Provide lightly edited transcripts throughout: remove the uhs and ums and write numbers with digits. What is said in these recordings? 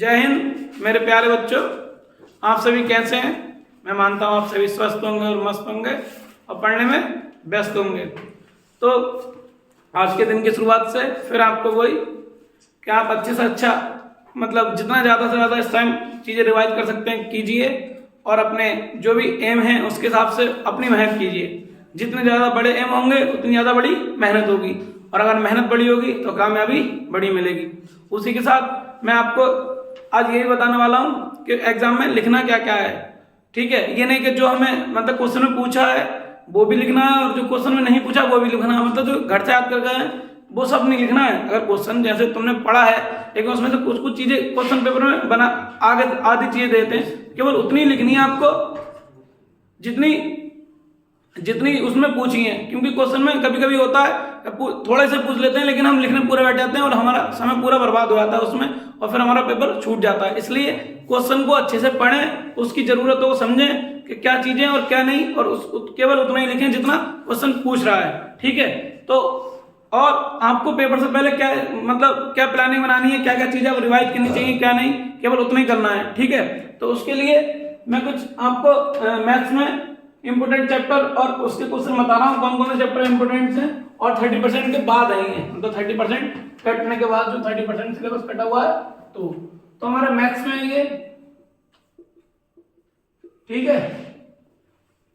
जय हिंद मेरे प्यारे बच्चों, आप सभी कैसे हैं। मैं मानता हूँ आप सभी स्वस्थ होंगे और मस्त होंगे और पढ़ने में व्यस्त होंगे। तो आज के दिन की शुरुआत से फिर आपको वही कि आप अच्छे से अच्छा मतलब जितना ज़्यादा से ज़्यादा इस टाइम चीज़ें रिवाइज कर सकते हैं कीजिए और अपने जो भी एम है उसके हिसाब से अपनी मेहनत कीजिए। जितने ज़्यादा बड़े एम होंगे उतनी ज़्यादा बड़ी मेहनत होगी और अगर मेहनत बड़ी होगी तो कामयाबी बड़ी मिलेगी। उसी के साथ मैं आपको आज यही बताने वाला हूँ कि एग्जाम में लिखना क्या क्या है। ठीक है, ये नहीं कि जो हमें मतलब क्वेश्चन में पूछा है वो भी लिखना है और जो क्वेश्चन में नहीं पूछा वो भी लिखना है। मतलब जो घर से याद कर गए हैं वो सब नहीं लिखना है। अगर क्वेश्चन जैसे तुमने पढ़ा है लेकिन उसमें से कुछ चीजें क्वेश्चन पेपर में बना आगे आधी चीजें देते हैं, केवल उतनी लिखनी है आपको जितनी उसमें पूछी है। क्योंकि क्वेश्चन में कभी कभी होता है थोड़े से पूछ लेते हैं लेकिन हम लिखने पूरे बैठ जाते हैं और हमारा समय पूरा बर्बाद हो जाता है उसमें और फिर हमारा पेपर छूट जाता है। इसलिए क्वेश्चन को अच्छे से पढ़ें, उसकी जरूरतों को समझें कि क्या चीजें और क्या नहीं, और केवल उतना ही लिखें जितना क्वेश्चन पूछ रहा है। ठीक है, तो और आपको पेपर से पहले क्या प्लानिंग बनानी है, क्या क्या चीजें रिवाइज करनी चाहिए, क्या नहीं, केवल उतना ही करना है। ठीक है, तो उसके लिए मैं कुछ आपको मैथ्स में इंपोर्टेंट चैप्टर और उसके क्वेश्चन बता रहा हूँ कौन कौन से चैप्टर इंपोर्टेंट हैं और 30% के बाद आएंगे। मतलब 30% कटने के बाद जो 30% सिलेबस कटा हुआ है तो हमारे मैथ्स में ये। ठीक है,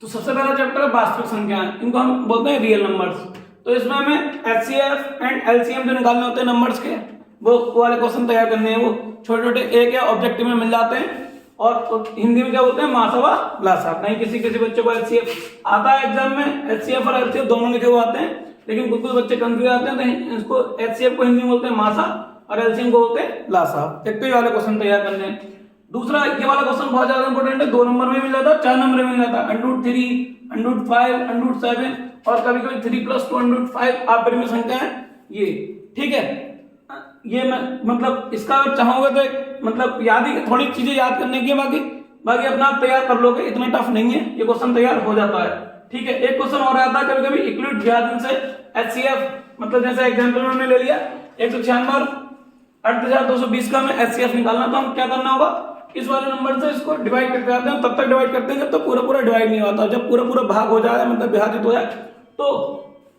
तो सबसे पहला चैप्टर है वास्तविक संख्याएं, इनको हम बोलते हैं रियल नंबर्स। तो इसमें हमें एचसीएफ एंड एलसीएम जो निकालने होते हैं नंबर्स के वो वाले क्वेश्चन तैयार करने हैं। वो छोटे छोटे एक या ऑब्जेक्टिव में मिल जाते हैं और हिंदी में क्या बोलते हैं मासवा लासा। नहीं किसी बच्चे को एचसीएफ आता है एग्जाम में, एचसीएफ और एलसीएफ दोनों लिखे हुए आते हैं, लेकिन कुछ बच्चे कंफ्यूज आते हैं तो इसको एचसीएफ को हिंदी में बोलते हैं मासा और एलसीएम को बोलते हैं लासा। एक तो ये वाले क्वेश्चन तैयार करने हैं। दूसरा ये वाला क्वेश्चन बहुत ज्यादा इंपॉर्टेंट है, 2 नंबर में मिल जाता है, 4 नंबर में मिल जाता है। √3, √5, √7 और कभी कभी 3+2 √5 आप परिमेय संख्या है ये। ठीक है, ये मैं मतलब इसका चाहूंगा तो मतलब याद ही थोड़ी चीजें याद करने की, बाकी अपना आप तैयार कर लोगे, इतना टफ नहीं है, ये क्वेश्चन तैयार हो जाता है। ठीक है, एक क्वेश्चन और आता है कभी कभी इक्वलिट विभाजन से एचसीएफ। मतलब जैसे एग्जांपल में हमने ले लिया 196 और 8220 का हमें एचसीएफ निकालना, तो हम क्या करना होगा इस वाले नंबर से इसको डिवाइड करते जाते हैं। तब तक डिवाइड करते हैं जब तक पूरा डिवाइड नहीं होता। जब पूरा भाग हो जाए मतलब विभाजित हो जाए तो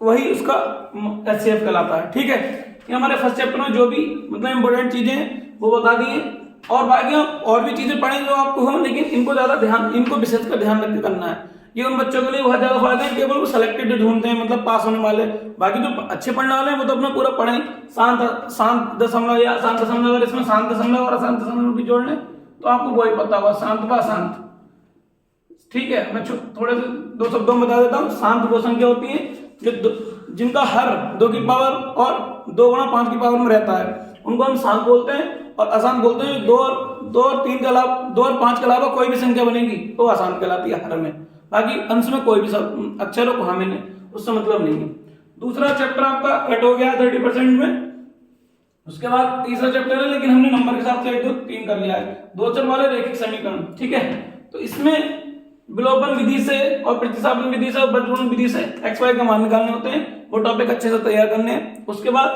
वही उसका एचसीएफ कहलाता है। ठीक है, ये हमारे फर्स्ट चैप्टर में जो भी मतलब इंपोर्टेंट चीजें हैं वो बता दी है और बाकी हम और भी चीजें पढ़ें जो आपको हो, लेकिन इनको विशेषकर ध्यान रख के करना है। ये उन बच्चों के लिए बहुत ज्यादा फायदा है केवल वो सिलेक्टेड ढूंढते हैं मतलब पास होने वाले। बाकी जो अच्छे पढ़ने वाले हैं वो तो अपना पूरा पढ़ें। शांत दशमलव या शांत दशमलव, अगर इसमें शांत दशमलव और अशांत दशमलव भी जोड़ लें तो आपको वही पता होगा, शांत व अशांत। ठीक है, मैं थोड़े से 2 शब्दों में बता देता हूँ। शांत वो संख्या होती है जिनका हर 2 की पावर और 2 गुणा 5 की पावर में रहता है, उनको हम शांत बोलते हैं। और अशांत बोलते हैं 2 और 3 के अलावा 2 और 5 के अलावा कोई भी संख्या बनेगी तो अशांत कहलाती है हर में। बाकी अंश में कोई भी अक्षरों को हमें नहीं, उससे मतलब नहीं है। दूसरा चैप्टर आपका कट हो गया 30% में। उसके बाद तीसरा चैप्टर है, लेकिन हमने नंबर के हिसाब से 1 2 3 कर लिया है, 2 चर वाले रैखिक समीकरण। ठीक है, तो इसमें विलोपन विधि से और प्रतिस्थापन विधि से और बंटवारा विधि से एक्स वाई का मान निकालने होते हैं। वो टॉपिक अच्छे से तैयार करने हैं। उसके बाद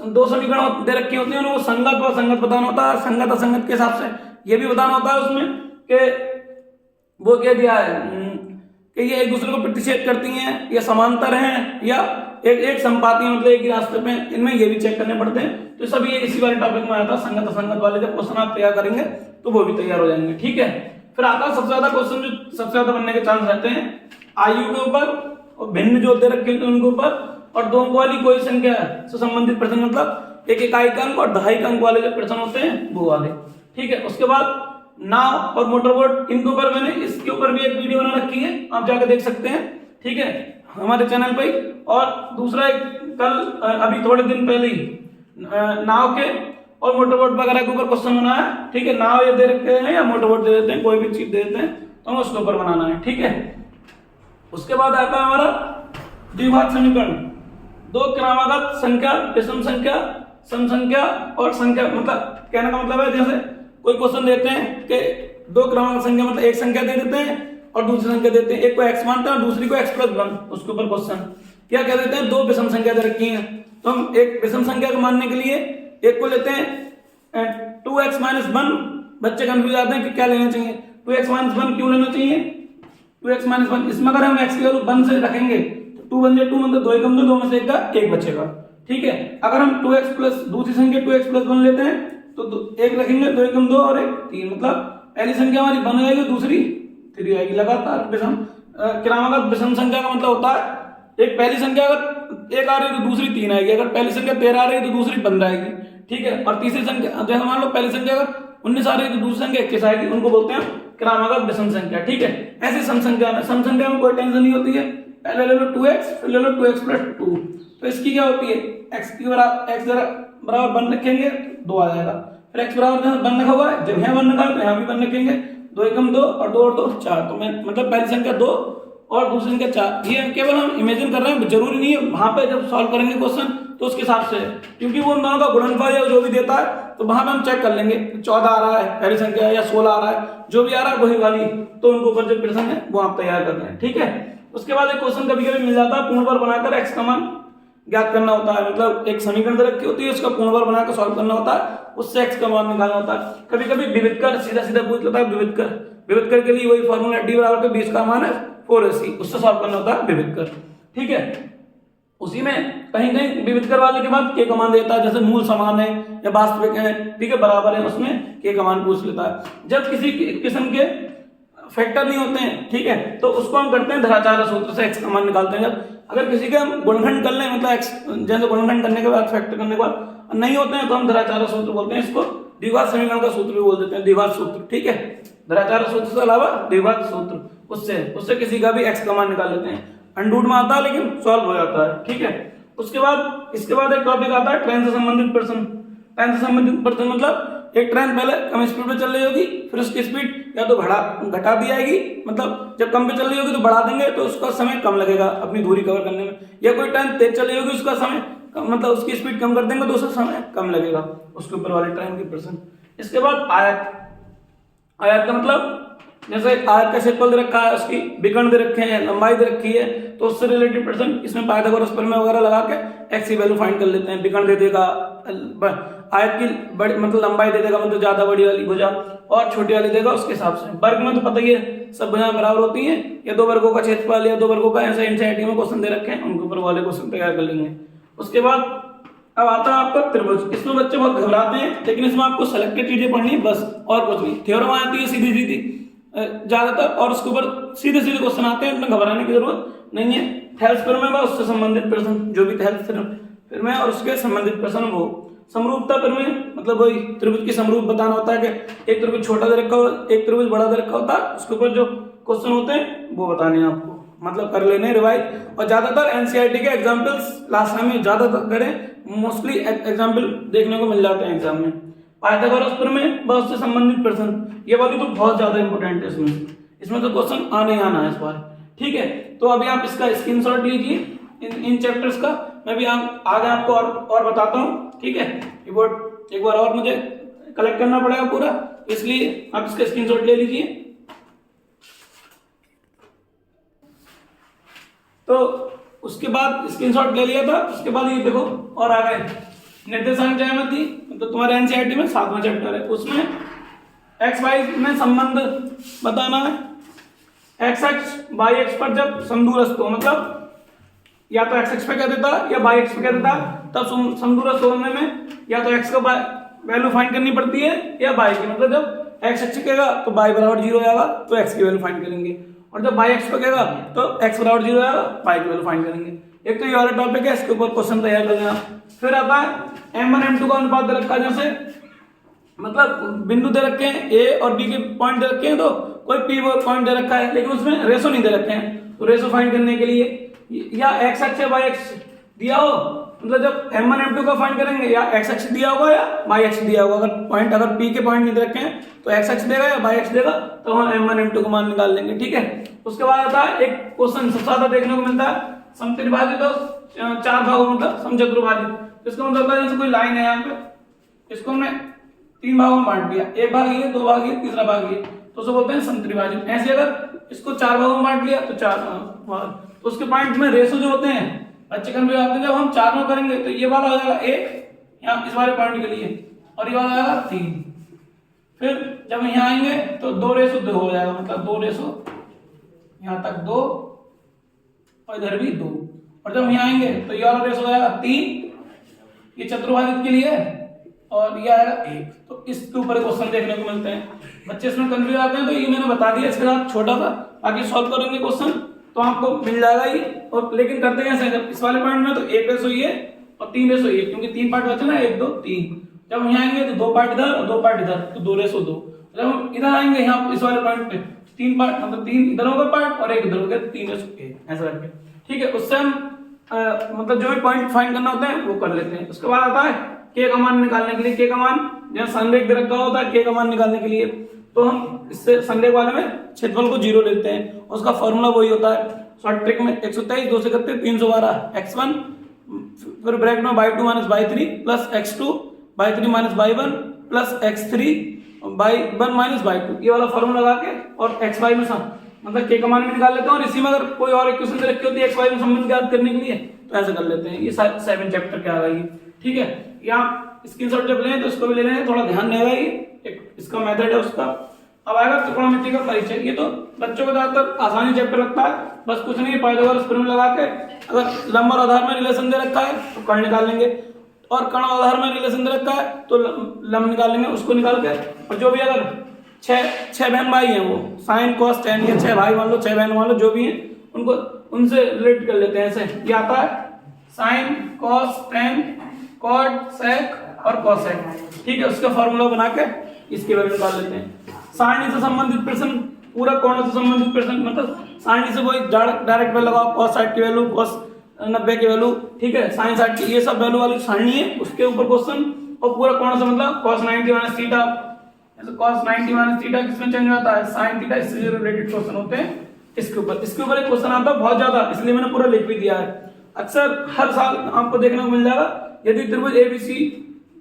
2 समीकरण दे रखे होते हैं, उनको संगत व असंगत बताना होता है। संगत असंगत के हिसाब से ये भी बताना होता है उसमें कि वो क्या दिया है कि ये एक दूसरे को प्रतिच्छेद करती हैं या समांतर हैं या एक संपाती मतलब एक ही रास्ते पे, इनमें ये भी चेक करने पड़ते हैं। तो सभी ये इसी वाले टॉपिक में आता है। संगत असंगत वाले जब क्वेश्चन आप तैयार करेंगे तो वो भी तैयार हो जाएंगे। ठीक है, फिर आता है सबसे ज्यादा क्वेश्चन जो सबसे ज्यादा बनने के चांस रहते हैं आयु के ऊपर और भिन्न जो दे रखे हैं उनके ऊपर, और 2 अंक वाली कोई संख्या से संबंधित प्रश्न मतलब 1 इकाई का अंक और 2.5 अंक वाले जो प्रश्न होते हैं वो वाले। ठीक है, उसके बाद नाव और मोटरबोट, इनके ऊपर मैंने इसके ऊपर भी एक वीडियो बना रखी है, आप जाकर देख सकते हैं। ठीक है, हमारे चैनल पे। और दूसरा कल अभी थोड़े दिन पहले ही नाव के और मोटरबोट वगैरह के ऊपर क्वेश्चन बनाया है। ठीक है, नाव ये दे रखे हैं या मोटरबोट दे देते हैं, कोई भी चीज दे देते हैं तो हमें उसके ऊपर बनाना है। ठीक है, उसके बाद आता है हमारा द्विघात समीकरण। 2 क्रमागत संख्या, विषम संख्या, सम संख्या और संख्या। मतलब कहने का मतलब है जैसे कोई क्वेश्चन देते हैं कि 2 क्रमागत संख्या मतलब एक संख्या दे देते हैं और दूसरी संख्या देते हैं, एक को x मानते हैं और दूसरी को x+1, उसके ऊपर क्वेश्चन क्या कह देते हैं 2 विषम संख्या दे रखी हैं। तो हम एक विषम संख्या को मानने के लिए एक को लेते हैं 2x - -1 बच्चे कंफ्यूज आते हैं कि क्या लेना चाहिए, 2x - 1 क्यों लेना चाहिए, 2x - 1 इसमें अगर हम x की वैल्यू 1 से रखेंगे तो 2 बन जाए 2 मतलब 2 एकम 2, 2 में से 1 का 1 बचेगा, ठीक है। अगर हम 2x प्लस दूसरी संख्या 2x + 1 लेते हैं तो 1 रखेंगे, 2 एकम 2 और 1 3, मतलब पहली संख्या हमारी 1 आएगी, दूसरी 3 आएगी। लगातार विषम क्रमागत विषम संख्या का मतलब होता है एक पहली संख्या अगर 1 आ रही है तो दूसरी 3 आएगी, अगर पहली संख्या 13 आ रही है तो दूसरी 15 आएगी, ठीक है। और तीसरी संख्या जैसे मान लो पहली संख्या अगर 19 आ रही है तो दूसरी संख्या 21 आएगी, उनको बोलते हैं क्रमागत विषम संख्या, ठीक है। ऐसी सम संख्या में कोई टेंशन नहीं होती है, पहले ले लो 2x फिर ले लो 2x + 2, तो इसकी क्या होती है x बराबर 1 रखेंगे 2 आ जाएगा, फिर x बराबर 1 रखा हुआ है, जब यहाँ 1 रखा है तो यहाँ भी 1 रखेंगे, 2 एकम 2 और 2 और 2 4, तो मैं मतलब पहली संख्या 2 और दूसरी संख्या 4, ये केवल हम इमेजिन कर रहे हैं, जरूरी नहीं है वहां पे जब सॉल्व करेंगे क्वेश्चन तो उसके हिसाब से, क्योंकि वो उन दोनों का गुणनफल या जो भी देता है तो वहां पे हम चेक कर लेंगे 14 आ रहा है पहली संख्या या 16 आ रहा है, जो भी आ रहा है वही वाली, तो उनको ऊपर जो प्रश्न है वो आप तैयार कर रहे हैं, ठीक है। उसके बाद एक क्वेश्चन कभी कभी मिल जाता है पूर्ण वर्ग बनाकर x का मान ज्ञात करना होता है, मतलब एक समीकरण दे रखी होती है उसका पूर्ण वर्ग बनाकर सॉल्व करना होता है, उससे x का मान निकालना होता है। कभी कभी विविधकर सीधा पूछ लेता है, विविधकर के लिए वही फॉर्मूला d बराबर के 20 का मान है 4ac, उससे सॉल्व करना होता है विविधकर, ठीक है। उसी में कहीं कहीं विविधकर वाले के बाद k का मान देता है, जैसे मूल समान है या वास्तविक है, ठीक है, बराबर है, उसमें k का मान पूछ लेता है। जब किसी किस्म के फैक्टर नहीं होते हैं, ठीक है, तो उसको हम करते हैं धराचार्य सूत्र से x का मान निकालते हैं। जब अगर किसी का हम गुणनखंड कर लें, मतलब x जैसे गुणनखंड करने के बाद फैक्टर करने के बाद नहीं होते हैं तो हम धराचार्य सूत्र बोलते हैं, इसको द्विघात समीकरण का सूत्र भी बोल देते हैं, द्विघात सूत्र, ठीक है। धराचार्य सूत्र से अलावा द्विघात सूत्र, उससे किसी का भी x का मान निकाल लेते हैं, अंडूट में आता है लेकिन सॉल्व हो जाता है, ठीक है। इसके बाद एक टॉपिक आता है ट्रेन से संबंधित प्रश्न। ट्रेन से संबंधित प्रश्न मतलब एक ट्रेन पहले कम स्पीड पे चल रही होगी, फिर उसकी स्पीड या तो घटा दी जाएगी, मतलब जब कम पे चल रही होगी तो बढ़ा देंगे तो उसका समय कम लगेगा अपनी दूरी कवर करने में, या कोई ट्रेन तेज चल रही होगी उसका समय मतलब उसकी स्पीड कम कर देंगे तो उसका समय कम लगेगा, उसके ऊपर वाले ट्रेन के प्रश्न। इसके बाद आयत का मतलब जैसे आयत का क्षेत्रफल दे रखा है, उसकी विकर्ण दे रखे हैं, लंबाई दे रखी है, तो उससे रिलेटेड प्रश्न इसमें पाइथागोरस प्रमेय वगैरह लगा के x की वैल्यू फाइंड कर लेते हैं। विकर्ण दे देगा, आयत की बड़ी मतलब लंबाई दे देगा, मतलब ज्यादा बड़ी वाली भुजा, और छोटी वाली देगा उसके हिसाब से। वर्ग में तो पता ही है सब भुजाएं बराबर होती हैं, या 2 वर्गों का क्षेत्रफल या 2 वर्गों का ऐसे एनसीईआरटी में क्वेश्चन दे रखे हैं, उनके ऊपर वाले क्वेश्चन तैयार कर लेंगे। उसके बाद अब आता है आपका त्रिभुज। इसमें बच्चे बहुत घबराते हैं, लेकिन इसमें आपको सेलेक्टेड चीजें पढ़नी है बस, और कुछ नहीं। थ्योरम आती है सीधी ज्यादातर, और उसके ऊपर सीधे क्वेश्चन आते हैं, इतना घबराने की जरूरत नहीं है। थेल्स प्रमेय व उससे संबंधित प्रश्न, जो भी थेल्स प्रमेय और उसके संबंधित प्रश्न, वो समरूपता प्रमेय मतलब वही त्रिभुज की समरूप बताना होता है कि एक त्रिभुज छोटा दे रखा हो, एक त्रिभुज बड़ा दे रखा होता है, उसके ऊपर जो क्वेश्चन होते हैं वो बताने हैं आपको, मतलब कर लेने रिवाइज। और ज्यादातर एनसीईआरटी के एग्जांपल्स लास्ट टाइम में ज्यादातर करें, मोस्टली एग्जांपल देखने को मिल जाते हैं एग्जाम में। पाइथागोरस प्रमेय व उससे संबंधित प्रश्न, ये वाली तो बहुत ज्यादा इंपॉर्टेंट है, इसमें तो क्वेश्चन आने ही आना है इस बार, ठीक है। तो अभी आप इसका स्क्रीनशॉट लीजिए इन चैप्टर्स का, मैं भी आगे आपको और बताता हूँ, ठीक है। कीबोर्ड एक बार और मुझे कलेक्ट करना पड़ेगा पूरा, इसलिए आप इसका स्क्रीनशॉट ले लीजिए। तो उसके बाद स्क्रीनशॉट ले लिया था, उसके बाद ये देखो और आ गए निर्देशांक ज्यामिति, तो तुम्हारे एनसीईआरटी में 7वां चैप्टर है, उसमें एक्स वाई में संबंध बताना है। एक्स एक्स वाई एक्स पर जब समदूरस्थ हो, मतलब या तो एक्स एक्स पे कह देता या वाई एक्स पे कह देता, तब समदूरस्थ होने में या तो एक्स का वैल्यू फाइंड करनी पड़ती है या वाई की, मतलब जब एक्स एक्स कहेगा तो वाई बराबर 0 आएगा तो एक्स की वैल्यू फाइंड करेंगे, और जब वाई एक्स पे कहेगा तो एक्स बराबर 0 आएगा, वाई की वैल्यू फाइंड करेंगे। एक तो ये वाला टॉपिक है, इसके ऊपर क्वेश्चन तैयार कर लेना। फिर आता है m1 m2 का अनुपात दे रखा है, जैसे मतलब बिंदु दे रखे हैं a और b के पॉइंट दे रखे हैं, तो कोई p पॉइंट दे रखा है लेकिन उसमें रेशो नहीं दे रखे हैं, तो रेशो फाइंड करने के लिए या x एक्स या y एक्स दिया हो, मतलब जब m1 m2 का फाइंड करेंगे या x एक्स दिया होगा या y एक्स दिया होगा, अगर p के पॉइंट नहीं दे रखे हैं तो x एक्स देगा या y एक्स देगा, तो हम m1 m2 का मान निकाल लेंगे, ठीक है। उसके बाद आता है एक क्वेश्चन सबसे ज्यादा देखने को मिलता है, समत्रिभाजित और 4 भागों मतलब समचतुर्भाजित। इसका मतलब है जैसे कोई लाइन है यहाँ पे, इसको हमने 3 भागों में बांट दिया, एक भाग ये, 2 भाग ये, तीसरा भाग ये, तो उसे बोलते हैं समत्रिभाजित। ऐसे अगर इसको 4 भागों में बांट लिया तो 4 भाग, तो उसके पॉइंट में रेशो जो होते हैं अच्छे कन्वे आते हैं, जब हम 4 में करेंगे तो ये वाला हो जाएगा 1 यहाँ इस वाले पॉइंट के लिए, और ये वाला आएगा 3, फिर जब यहाँ आएंगे तो 2:2 हो जाएगा, मतलब 2 यहाँ तक 2 और इधर भी 2, और जब यहाँ आएंगे तो ये वाला रेस हो जाएगा 3, ये चतुर्भाजित के लिए, और ये आएगा 1। तो इसके ऊपर क्वेश्चन देखने को मिलते हैं। बच्चे इसमें कंफ्यूज आते हैं तो ये मैंने बता दिया इसके साथ छोटा सा, बाकी सॉल्व करेंगे क्वेश्चन तो आपको मिल जाएगा ही। और लेकिन करते हैं ऐसे, इस वाले पॉइंट में तो 1 रेस हुई है और 3 रेस हुई है, क्योंकि 3 पार्ट बचे ना, 1 2 3। जब यहाँ आएंगे तो 2 पार्ट इधर और 2 पार्ट इधर, तो 2:2। जब हम इधर आएंगे यहाँ इस वाले पॉइंट पे 3 पार्ट, मतलब 3 इधर होगा पार्ट और 1 इधर हो गया, 3:1 ऐसा करके, ठीक है। उससे हम मतलब जो भी पॉइंट फाइंड करना होता है वो कर लेते हैं। उसके बाद आता है के का मान निकालने के लिए। के का मान जहाँ संरेख दे रखा होता है के का मान निकालने के लिए, तो हम इससे संरेख वाले में क्षेत्रफल को 0 लेते हैं। उसका फॉर्मूला वही होता है शॉर्ट ट्रिक में 123 2 से 312 x1 फिर ब्रैकेट में y2 minus y3 plus x2 y3 minus y1 plus x3 y1 minus y2, ये वाला फॉर्मूला लगा के और xy में सम मतलब के का मान भी निकाल लेते हैं। और इसी में अगर कोई और इक्वेशन दे रखी होती है xy में संबंध ज्ञात करने के लिए तो ऐसे कर लेते हैं। ये 7 चैप्टर क्या आ रही है, ठीक है। यहाँ स्क्रीनशॉट जब लें तो इसको भी ले लें, थोड़ा ध्यान देगा, ये इसका मेथड है उसका। अब आएगा त्रिकोणमिति का परिचय। ये तो बच्चों को ज्यादातर आसानी चैप्टर लगता है, बस कुछ नहीं, पाइथागोरस प्रमेय लगा के अगर लंब और आधार में रिलेशन दे रखा है तो कर्ण निकाल लेंगे, और कर्ण और आधार में रिलेशन दे रखा है तो लंब निकाल लेंगे, उसको निकाल के। और जो भी अगर छह बहन भाई हैं, वो साइन कॉस टेन या 6 भाई मान लो, 6 बहन मान लो, जो भी हैं उनको उनसे रिलेट कर लेते हैं। ऐसे ये आता है sine cos tan cot sec और कोसेक, ठीक है। उसका फॉर्मूला बना के इसके वैल्यू निकाल लेते हैं। सारणी से संबंधित प्रश्न, पूरा कोणों से संबंधित प्रश्न, मतलब सारणी से कोई डायरेक्ट वैल्यू लगाओ, cos 60 की वैल्यू, cos 90 की वैल्यू, ठीक है, sin 60 की, ये सब वैल्यू वाली सारणी है, उसके ऊपर क्वेश्चन। और पूरा कोण से मतलब cos 90 माइनस थीटा, ऐसे cos 90 माइनस थीटा किसमें चेंज होता है, sin थीटा, इससे रिलेटेड क्वेश्चन होते हैं इसके ऊपर। इसके ऊपर एक क्वेश्चन आता है बहुत ज्यादा, इसलिए मैंने पूरा लिख भी दिया है। अक्सर हर साल आपको देखने को मिल जाएगा, यदि त्रिभुज एबीसी,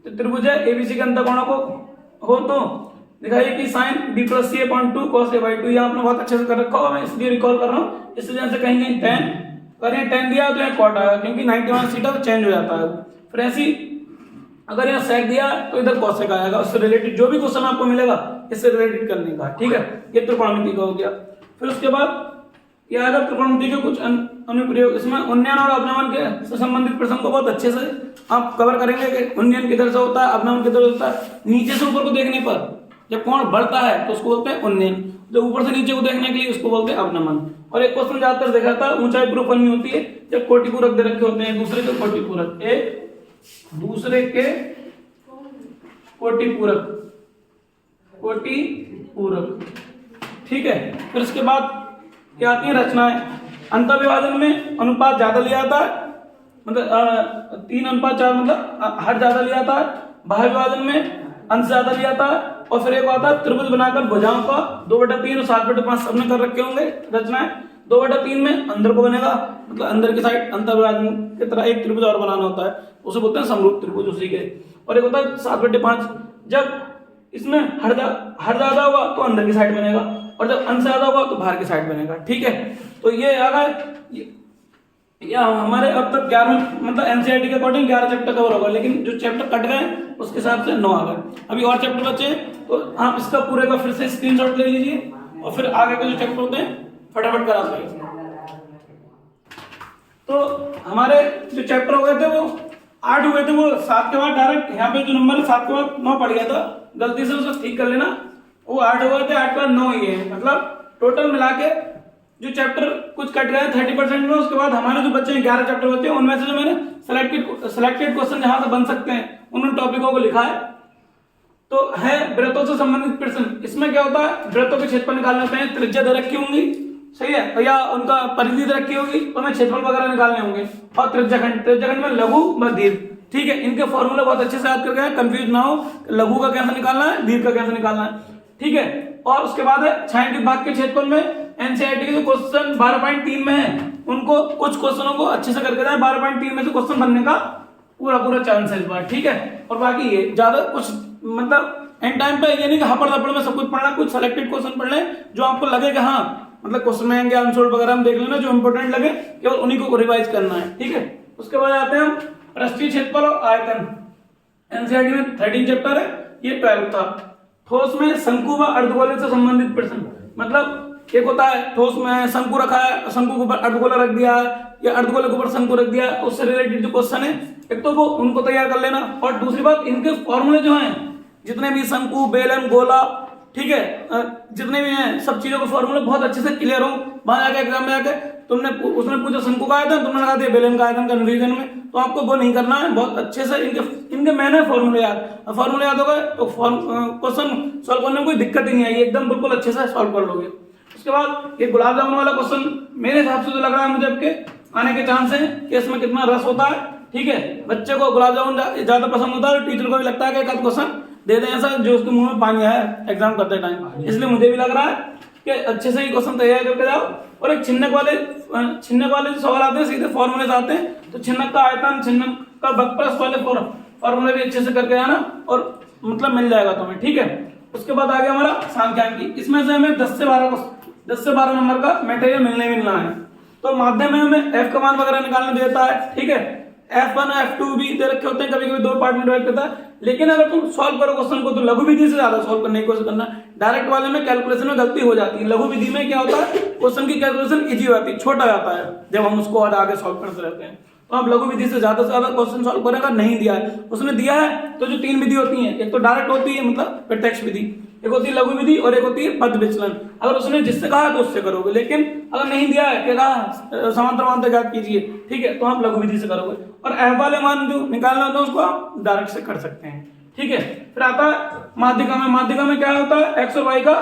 त्रिभुज है एबीसी के अंतःकोणों को हो तो दिखाइए कि sin b + c / 2 cos a / 2, ये आपने बहुत अच्छे से कर रखा होगा, मैं इसलिए रिकॉल कर रहा हूँ। इससे जैसे कहेंगे tan, अगर ये tan दिया तो यहाँ cot आएगा, क्योंकि 90 माइनस थीटा चेंज हो जाता है। फिर ऐसी अगर यहाँ sec दिया तो इधर cosec आएगा। उससे रिलेटेड जो भी क्वेश्चन आपको मिलेगा इससे रिलेटेड करने का, ठीक है। ये त्रिकोणमिति का हो गया। फिर उसके बाद ये आएगा त्रिकोणमिति के कुछ अनुप्रयोग। इसमें उन्नयन और अवनमन के संबंधित प्रश्न को बहुत अच्छे से आप कवर करेंगे कि उन्नयन किधर से होता है, अवनमन किधर होता है। नीचे से ऊपर को देखने पर जब कोण बढ़ता है तो उसको बोलते हैं उन्नयन, जब ऊपर से नीचे को देखने के लिए उसको बोलते हैं अवनमन। और एक क्वेश्चन ज्यादातर देखा था, ऊंचाई पूरक फलनी होती है जब कोटि पूरक दे रखे होते हैं, दूसरे के कोटि पूरक, एक दूसरे के कोटि पूरक, कोटि पूरक, ठीक है। फिर उसके बाद क्या आती है रचनाएं। अंतःविभाजन में अनुपात ज्यादा लिया जाता है, मतलब 3:4, मतलब हर ज्यादा लिया जाता है। बाह्य विभाजन में अंश ज्यादा लिया जाता है। और फिर एक आता है त्रिभुज बनाकर भुजाओं का 2/3 और 7/5 सबने कर रखे होंगे रचनाएं। 2/3 में अंदर को बनेगा, मतलब अंदर की साइड अंतःविभाजन की तरह एक त्रिभुज और बनाना होता है, उसे बोलते हैं समरूप त्रिभुज उसी के। और एक होता है 7/5, जब इसमें हर ज्यादा होगा तो अंदर की साइड बनेगा, और जब अंश ज्यादा होगा तो बाहर की साइड बनेगा, ठीक है। तो ये आ गए, या हमारे अब तक 11, मतलब एनसीईआरटी के अकॉर्डिंग 11 चैप्टर कवर होगा, लेकिन जो चैप्टर कट गए उसके हिसाब से 9 आ गए। अभी और चैप्टर बचे, तो आप इसका पूरे का फिर से स्क्रीनशॉट ले लीजिए और फिर आगे के जो चैप्टर होते हैं फटाफट करा सकते। तो हमारे जो चैप्टर हो गए थे वो 8 हुए थे, वो 7 के बाद डायरेक्ट यहाँ पे जो नंबर है 7 के बाद 9 पड़ गया था, गलती से उसे ठीक कर लेना। वो 8 हुए थे, 8 के बाद 9 ही है, मतलब टोटल मिला के जो चैप्टर कुछ कट गए 30% में। उसके बाद हमारे जो बच्चे 11 चैप्टर बचे हैं, उनमें से जो मैंने सिलेक्टेड क्वेश्चन जहां से बन सकते हैं उन टॉपिकों को लिखा है। तो है वृत्तों से संबंधित प्रश्न। इसमें क्या होता है, वृत्तों के क्षेत्रफल निकालने होते हैं, त्रिज्या दे रखी होंगी, सही है, या उनका परिधि दे रखी होगी, तो हमें क्षेत्रफल वगैरह निकालने होंगे। और त्रिज्याखंड में लघु व दीर्घ, ठीक है, इनके फॉर्मूले बहुत अच्छे से याद करके कंफ्यूज ना हो, लघु का कैसे निकालना है, दीर्घ का कैसे निकालना है, ठीक है। और उसके बाद है छायांकित भाग के क्षेत्रफल में एनसीईआरटी के जो क्वेश्चन 12.3 में है, उनको कुछ क्वेश्चनों को अच्छे से करके जाए, 12.3 में से क्वेश्चन बनने का पूरा चांस है इस बार, ठीक है। और बाकी ये ज्यादा कुछ मतलब एंड टाइम पे ये नहीं कि हपड़ दपड़ में सब कुछ पढ़ना, कुछ सिलेक्टेड क्वेश्चन पढ़ लें जो आपको लगे कि हाँ मतलब क्वेश्चन में आएंगे, आंसर वगैरह हम देख लेना, जो इंपोर्टेंट लगे केवल उन्हीं को रिवाइज करना है, ठीक है। उसके बाद आते हैं हम पृष्ठीय क्षेत्रफल और आयतन। एनसीईआरटी में 13 चैप्टर है, ये 12 था। ठोस में शंकु व अर्धगोले से संबंधित प्रश्न, मतलब एक होता है ठोस में शंकु रखा है, शंकु के ऊपर अर्धगोला रख दिया है, या अर्धगोले के ऊपर शंकु रख दिया, उससे रिलेटेड जो क्वेश्चन है, एक तो वो उनको तैयार कर लेना, और दूसरी बात इनके फॉर्मूले जो हैं, जितने भी शंकु, बेलन, गोला, ठीक है, जितने भी हैं सब चीजों के फॉर्मूले बहुत अच्छे से क्लियर हो। वहां जाके एग्जाम में आके तुमने उसने पूछा शंकु का आयतन, तुमने लगा दिया बेलन का आयतन का रिवीजन में, तो आपको वो नहीं करना है। बहुत अच्छे से इनके मैंने फॉर्मूले याद हो गए तो क्वेश्चन सॉल्व करने में कोई दिक्कत ही नहीं आएगी, एकदम बिल्कुल अच्छे से सॉल्व कर लोगे। उसके बाद ये गुलाब जामुन वाला क्वेश्चन मेरे हिसाब से तो लग रहा है मुझे आपके आने के चांस है कि इसमें कितना रस होता है, ठीक है। बच्चे को गुलाब जामुन ज्यादा पसंद होता है, टीचर को भी लगता है कि एक आध क्वेश्चन दे दें ऐसा जो उसके मुंह में पानी आया एग्जाम करते टाइम, इसलिए मुझे भी लग रहा है कि अच्छे से ही क्वेश्चन तैयार करके जाओ। और एक छिन्नक वाले जो सवाल आते हैं सीधे फॉर्मूले से आते हैं, तो छिन्नक का आयतन, छिन्नक का बकप्रस्थ वाले फॉर्मूले भी अच्छे से करके आना, और मतलब मिल जाएगा तुम्हें, ठीक है। उसके बाद आ गया हमारा सांख्यिकी, इसमें से हमें 10 से 12 नंबर का मटेरियल मिलना है। तो माध्यम में हमें एफ का मान वगैरह निकालने देता है, ठीक है। F1 F2 भी दे रखे होते हैं, कभी कभी 2 पार्ट में डिवाइड करता है, लेकिन अगर तुम सॉल्व करो क्वेश्चन को तो लघु विधि से ज्यादा सॉल्व करने की कोशिश करना। डायरेक्ट वाले में कैलकुलेशन में गलती हो जाती है, लघु विधि में क्या होता है क्वेश्चन की कैलकुलेशन इजी हो जाती है, छोटा जाता है जब हम उसको और आगे सॉल्व करते रहते हैं। तो आप लघु विधि से ज्यादा क्वेश्चन सॉल्व करेगा। नहीं दिया है, उसने दिया है तो जो 3 विधि होती है, एक तो डायरेक्ट होती है मतलब प्रत्यक्ष विधि, एक होती है लघु विधि, और एक होती है पद विचलन। अगर उसने जिससे कहा है तो उससे करोगे, लेकिन अगर नहीं दिया है कि कहा समांतर मानते ज्ञात कीजिए, ठीक है, तो आप लघु विधि से करोगे। और एफ वाले मान जो निकालना होता है उसको आप डायरेक्ट से कर सकते हैं, ठीक है। फिर आता है माध्यिका में क्या होता है, एक्स और वाई का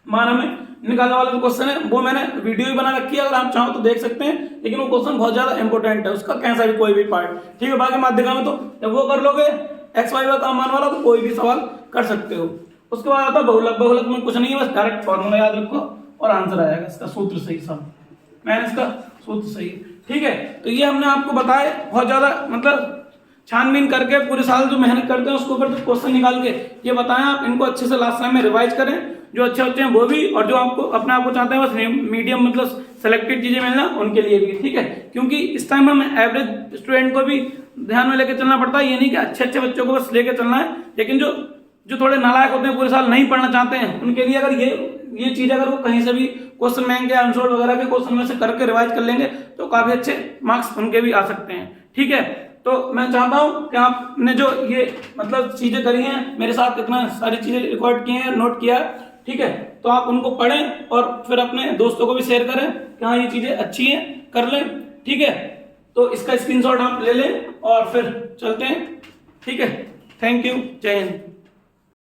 मान हमें निकालने वाला जो क्वेश्चन है वो मैंने वीडियो भी बना रखी है, अगर आप चाहो तो देख सकते हैं, लेकिन वो क्वेश्चन बहुत ज्यादा इंपॉर्टेंट है, उसका कैसा भी कोई भी पार्ट, ठीक है। बाकी माध्यिका में तो जब वो कर लोगे एक्स वाई का मान वाला तो कोई भी सवाल कर सकते हो। उसके बाद आता है बहुलक में कुछ नहीं है, बस डायरेक्ट फॉर्मूला याद रखो और आंसर आएगा, इसका सूत्र सही, सब मैंने इसका सूत्र सही, ठीक है। तो ये हमने आपको बताया, बहुत ज्यादा मतलब छानबीन करके पूरे साल जो मेहनत करते हैं उसके ऊपर क्वेश्चन निकाल के ये बताएं, आप इनको अच्छे से लास्ट टाइम में रिवाइज करें, जो अच्छे हैं वो भी, और जो आपको अपने आप को चाहते हैं बस मीडियम मतलब सेलेक्टेड चीजें मिलना उनके लिए भी, ठीक है। क्योंकि इस टाइम हमें एवरेज स्टूडेंट को भी ध्यान में लेकर चलना पड़ता है, ये नहीं कि अच्छे बच्चों को बस लेकर चलना है, लेकिन जो थोड़े नालायक होते हैं पूरे साल नहीं पढ़ना चाहते हैं, उनके लिए अगर ये चीज अगर वो कहीं से भी क्वेश्चन बैंक के आंसर वगैरह के क्वेश्चन में से करके रिवाइज कर लेंगे तो काफी अच्छे मार्क्स उनके भी आ सकते हैं, ठीक है। तो मैं चाहता हूं कि आपने जो ये मतलब चीजें करी हैं मेरे साथ, इतना सारी चीजें रिकॉर्ड की हैं, नोट किया, ठीक है, तो आप उनको पढ़ें और फिर अपने दोस्तों को भी शेयर करें कि हाँ ये चीजें अच्छी हैं, कर लें, ठीक है। तो इसका स्क्रीनशॉट आप ले लें और फिर चलते हैं, ठीक है। थैंक यू, जय हिंद।